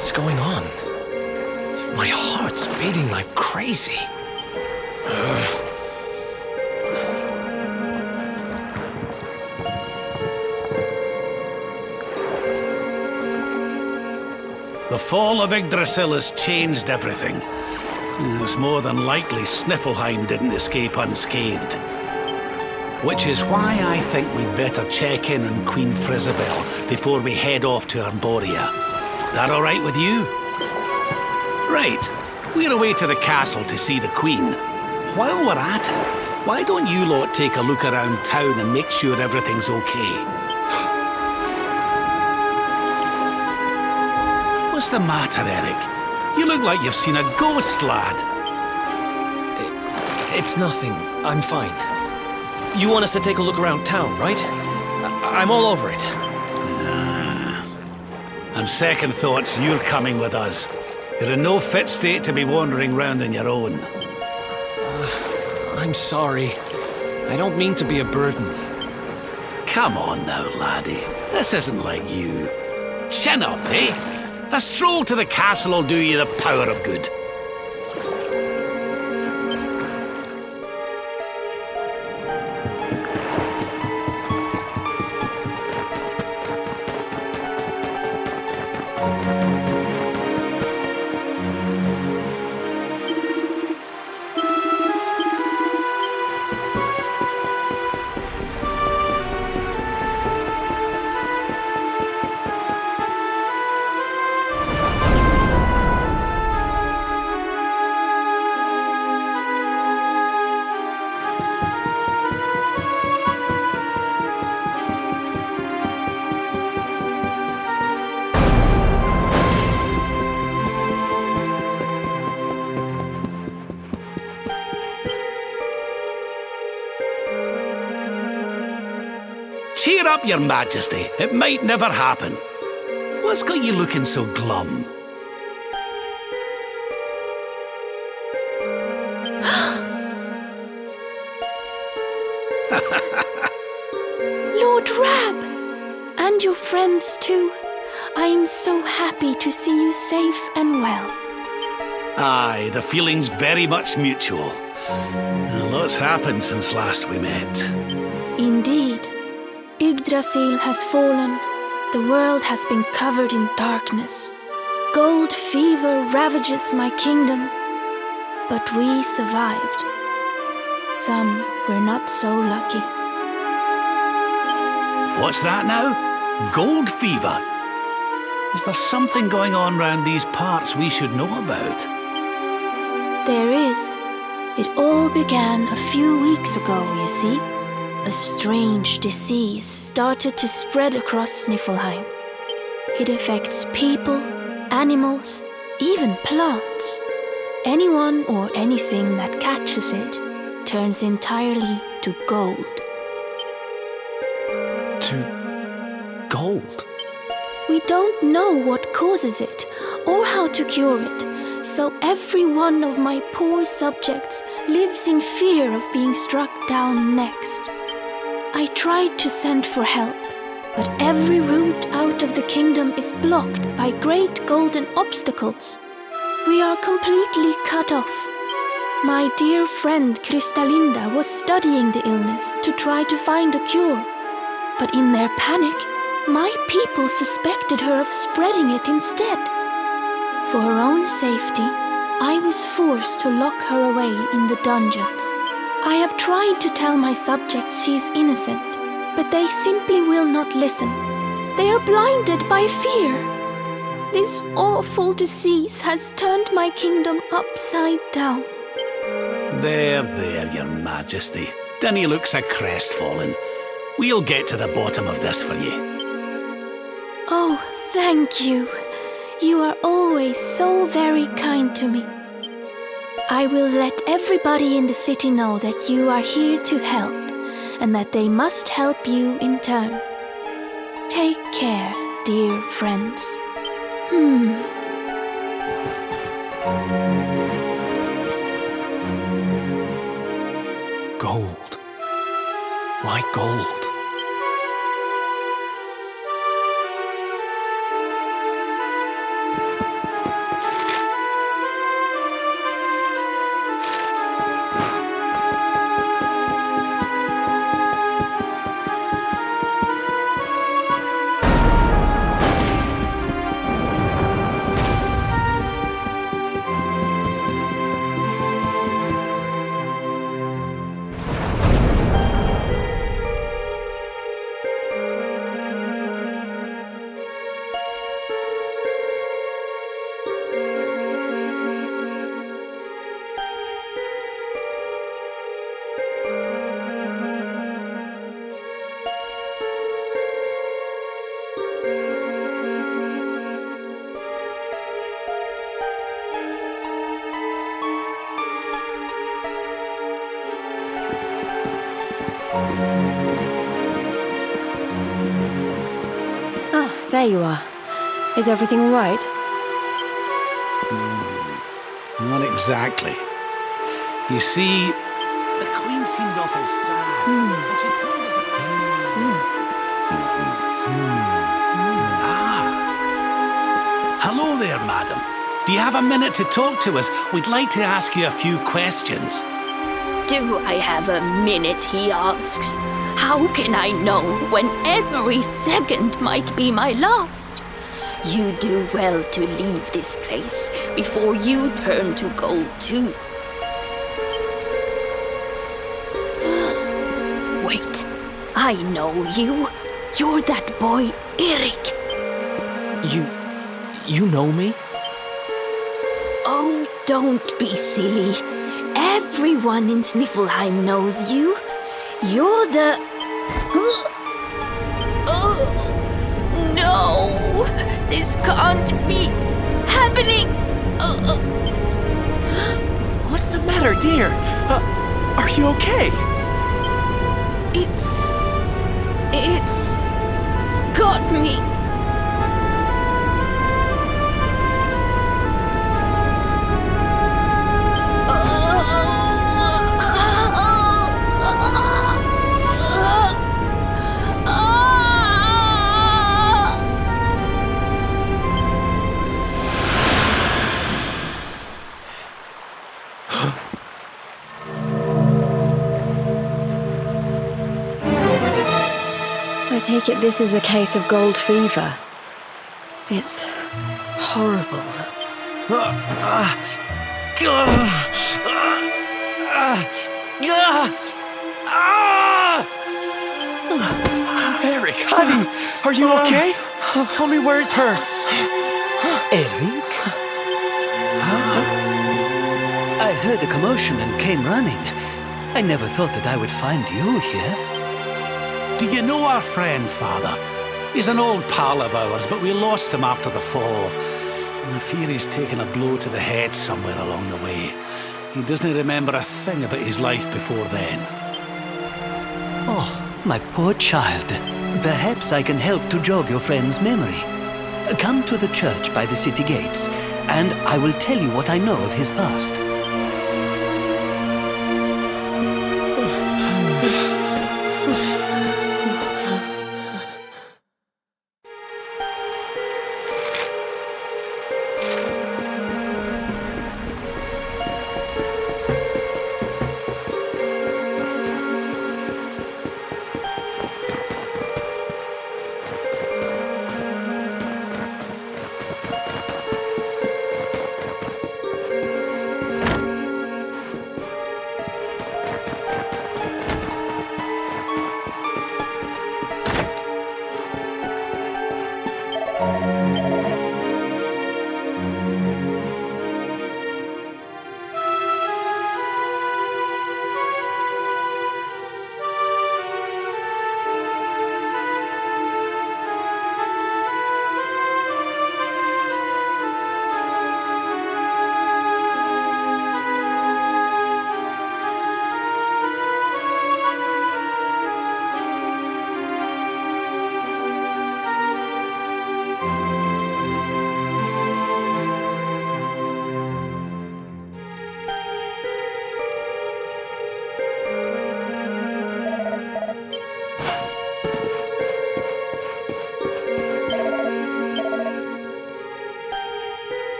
What's going on? My heart's beating like crazy. The fall of Yggdrasil has changed everything. It's more than likely Sniffleheim didn't escape unscathed. Which is why I think we'd better check in on Queen Frizabel before we head off to Arborea. That all right with you? Right. We're away to the castle to see the Queen. While we're at it, why don't you lot take a look around town and make sure everything's okay? What's the matter, Eric? You look like you've seen a ghost, lad. It's nothing. I'm fine. You want us to take a look around town, right? I'm all over it. On second thoughts, you're coming with us. You're in no fit state to be wandering round on your own. I'm sorry. I don't mean to be a burden. Come on now, laddie. This isn't like you. Chin up, eh? A stroll to the castle will do you the power of good. Cheer up, your majesty. It might never happen. What's got you looking so glum? Lord Rab! And your friends too. I am so happy to see you safe and well. Aye, the feeling's very much mutual. A lot's happened since last we met. Indeed. Yggdrasil has fallen. The world has been covered in darkness. Gold fever ravages my kingdom. But we survived. Some were not so lucky. What's that now? Gold fever? Is there something going on round these parts we should know about? There is. It all began a few weeks ago, you see. A strange disease started to spread across Niflheim. It affects people, animals, even plants. Anyone or anything that catches it turns entirely to gold. To gold? We don't know what causes it or how to cure it, so every one of my poor subjects lives in fear of being struck down next. I tried to send for help, but every route out of the kingdom is blocked by great golden obstacles. We are completely cut off. My dear friend Kristalinda was studying the illness to try to find a cure, but in their panic, my people suspected her of spreading it instead. For her own safety, I was forced to lock her away in the dungeons. I have tried to tell my subjects she is innocent, but they simply will not listen. They are blinded by fear. This awful disease has turned my kingdom upside down. There, your majesty. Dinny looks a crestfallen. We'll get to the bottom of this for you. Oh, thank you. You are always so very kind to me. I will let everybody in the city know that you are here to help, and that they must help you in turn. Take care, dear friends. Gold. Why gold? There you are. Is everything all right? Not exactly. You see, the Queen seemed awful sad, and she told us about this. Hello there, madam. Do you have a minute to talk to us? We'd like to ask you a few questions. Do I have a minute, he asks. How can I know when every second might be my last? You do well to leave this place before you turn to gold too. Wait, I know you. You're that boy, Eric. You know me? Oh, don't be silly. Everyone in Sniffelheim knows you. You're the... Oh, no! This can't be happening! What's the matter, dear? Are you okay? It's got me. I take it this is a case of gold fever. It's horrible. Eric, honey, are you okay? Tell me where it hurts. Eric? I heard a commotion and came running. I never thought that I would find you here. Do you know our friend, Father? He's an old pal of ours, but we lost him after the fall. And I fear he's taken a blow to the head somewhere along the way. He doesn't remember a thing about his life before then. Oh, my poor child. Perhaps I can help to jog your friend's memory. Come to the church by the city gates, and I will tell you what I know of his past.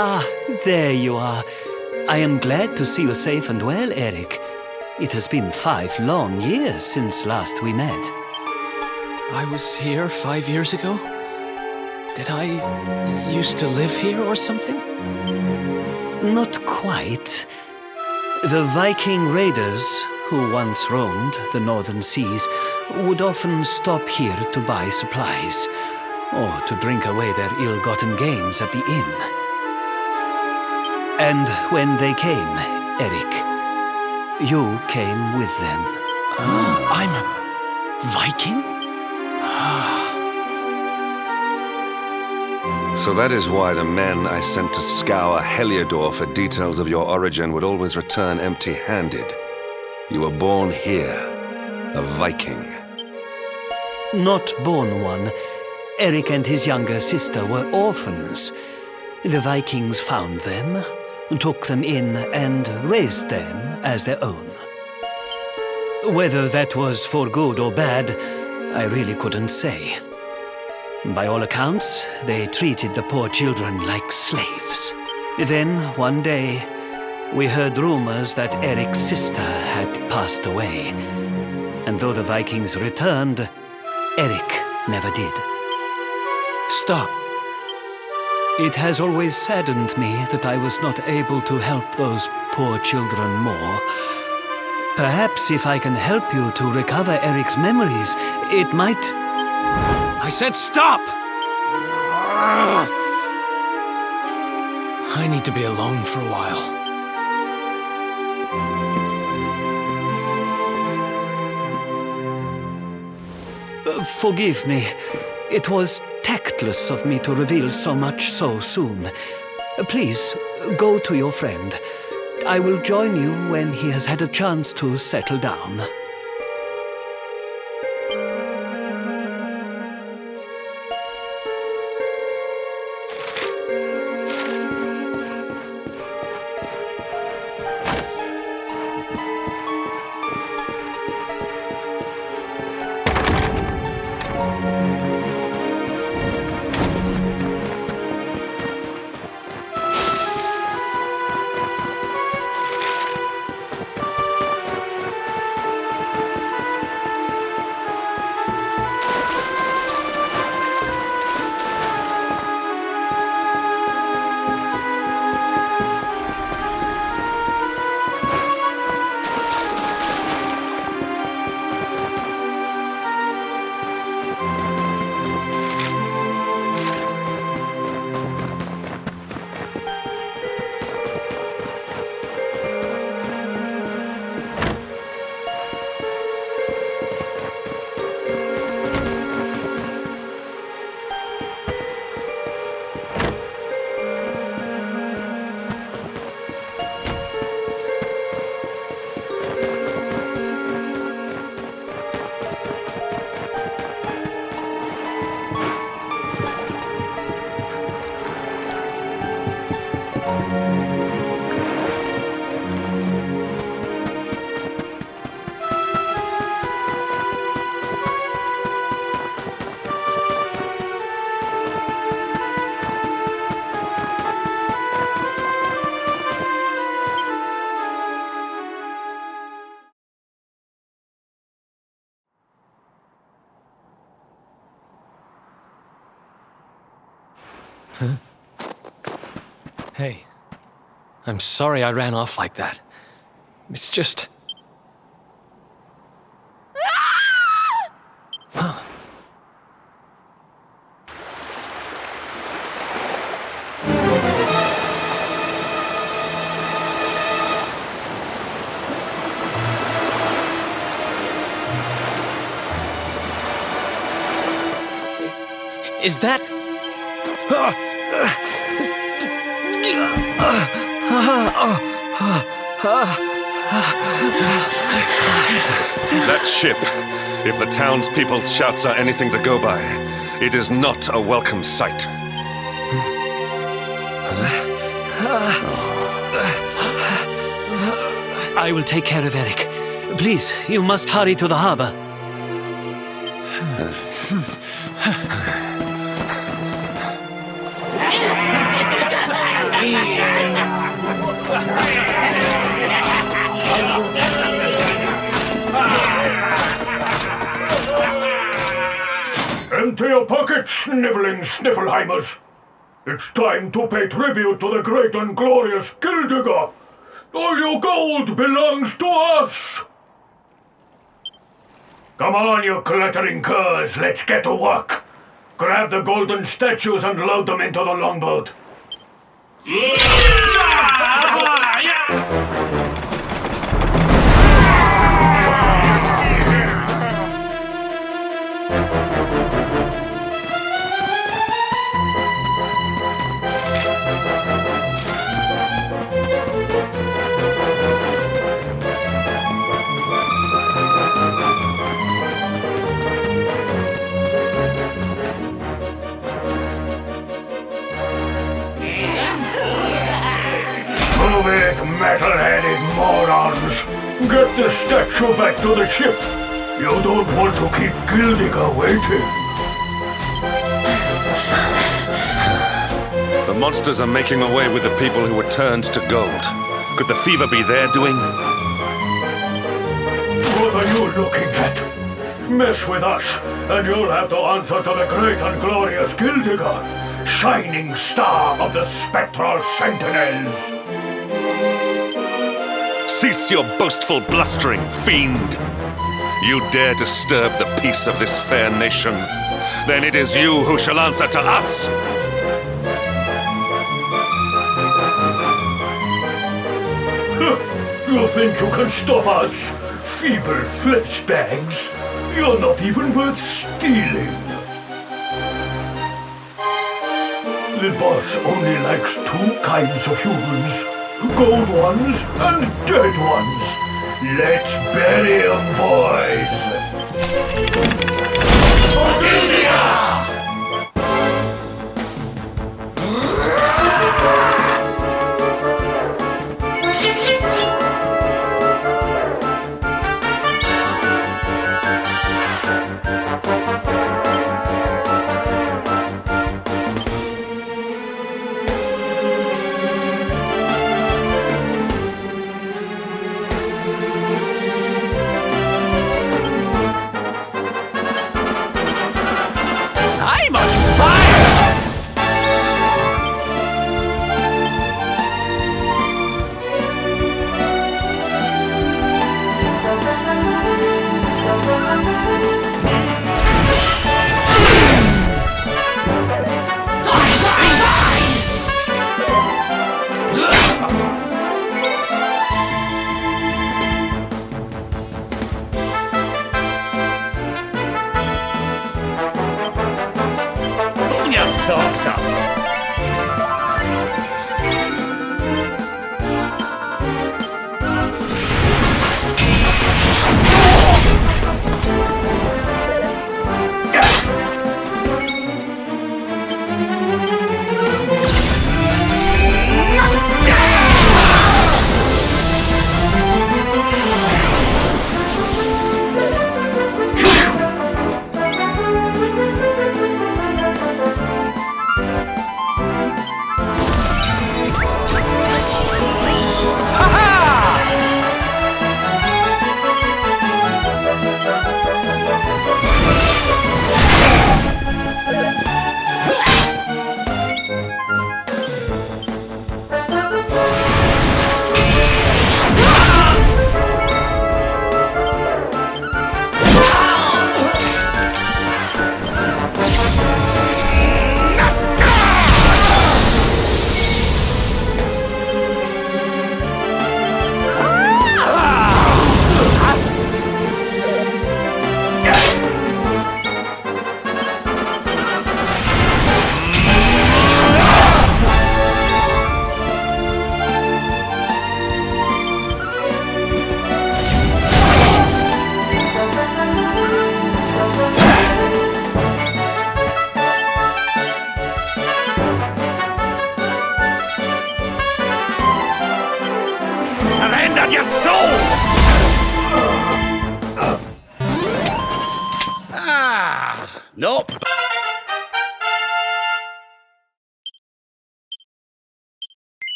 Ah, there you are. I am glad to see you safe and well, Eric. It has been 5 long years since last we met. I was here 5 years ago? Did I used to live here or something? Not quite. The Viking raiders, who once roamed the northern seas, would often stop here to buy supplies, or to drink away their ill-gotten gains at the inn. And when they came, Eric, you came with them. I'm a Viking? So that is why the men I sent to scour Heliodor for details of your origin would always return empty-handed. You were born here, a Viking. Not born one. Eric and his younger sister were orphans. The Vikings found them, took them in, and raised them as their own. Whether that was for good or bad, I really couldn't say. By all accounts, they treated the poor children like slaves. Then, one day, we heard rumors that Eric's sister had passed away. And though the Vikings returned, Eric never did. Stop. It has always saddened me that I was not able to help those poor children more. Perhaps if I can help you to recover Eric's memories, it might... I said stop! I need to be alone for a while. Forgive me. It was tactless of me to reveal so much so soon. Please, go to your friend. I will join you when he has had a chance to settle down. Hey, I'm sorry I ran off like that. It's just... Is that... That ship, if the townspeople's shouts are anything to go by, it is not a welcome sight. I will take care of Eric. Please, you must hurry to the harbor. Empty your pockets, sniveling Sniffleheimers. It's time to pay tribute to the great and glorious Gildigger. All your gold belongs to us. Come on, you clattering curs, let's get to work. Grab the golden statues and load them into the longboat. Move it, metal-headed morons! Get the statue back to the ship! You don't want to keep Gildigger waiting! The monsters are making away with the people who were turned to gold. Could the fever be their doing? What are you looking at? Mess with us, and you'll have to answer to the great and glorious Gildigger, shining star of the spectral sentinels! Cease your boastful blustering, fiend! You dare disturb the peace of this fair nation, then it is you who shall answer to us! You think you can stop us? Feeble flesh bags? You're not even worth stealing. The boss only likes two kinds of humans. Gold ones and dead ones. Let's bury 'em, boys! I'm on fire! Your socks up. Nope.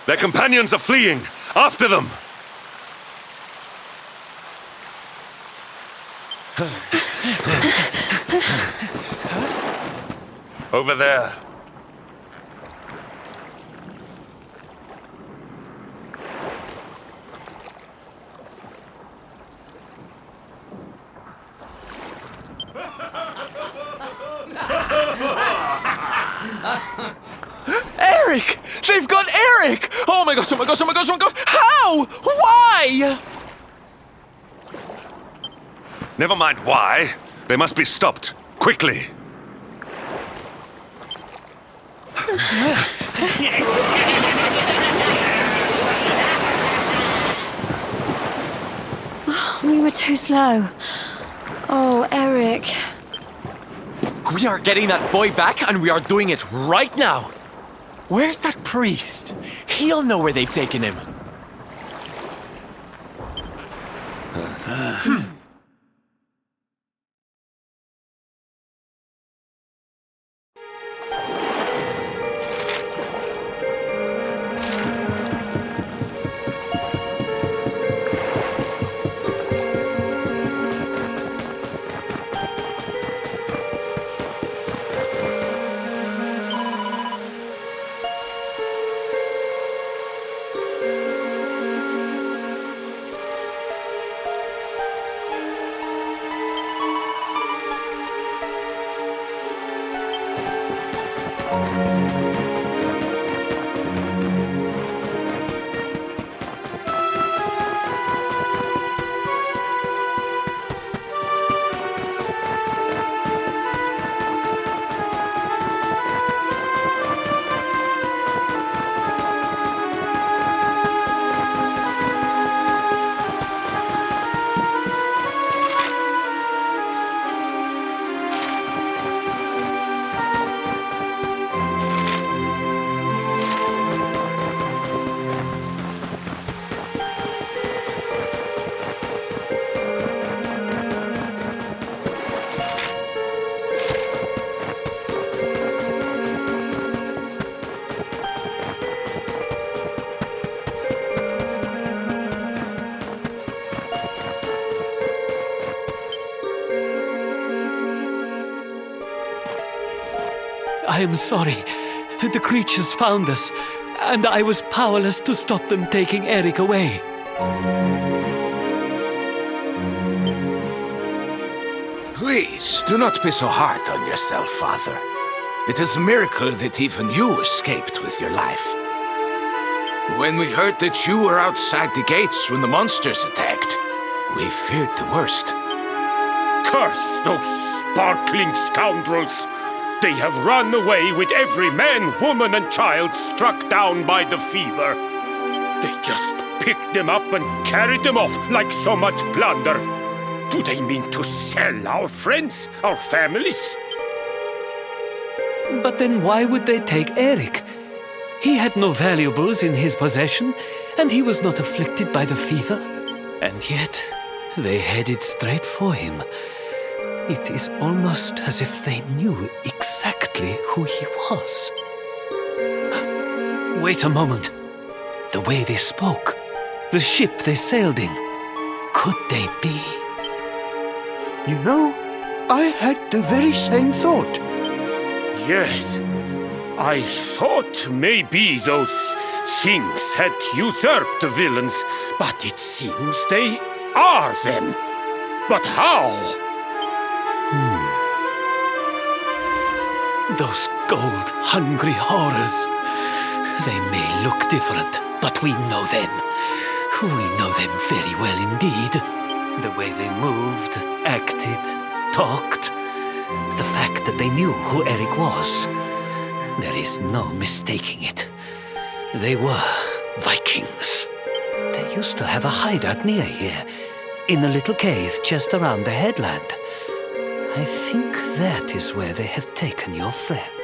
Their companions are fleeing! After them! Over there. Eric! They've got Eric! Oh my gosh, oh my gosh, oh my gosh, oh my gosh! How? Why? Never mind why. They must be stopped. Quickly. We were too slow. Oh, Eric. We are getting that boy back, and we are doing it right now. Where's that priest? He'll know where they've taken him. I am sorry. The creatures found us, and I was powerless to stop them taking Eric away. Please, do not be so hard on yourself, Father. It is a miracle that even you escaped with your life. When we heard that you were outside the gates when the monsters attacked, we feared the worst. Curse those sparkling scoundrels! They have run away with every man, woman, and child struck down by the fever. They just picked them up and carried them off like so much plunder. Do they mean to sell our friends, our families? But then why would they take Eric? He had no valuables in his possession, and he was not afflicted by the fever. And yet, they headed straight for him. It is almost as if they knew exactly who he was. Wait a moment. The way they spoke, the ship they sailed in, could they be? You know, I had the very same thought. Yes. I thought maybe those things had usurped the villains, but it seems they are them. But how? Those gold-hungry horrors. They may look different, but we know them. We know them very well indeed. The way they moved, acted, talked. The fact that they knew who Eric was. There is no mistaking it. They were Vikings. They used to have a hideout near here, in a little cave just around the headland. I think that is where they have taken your friend.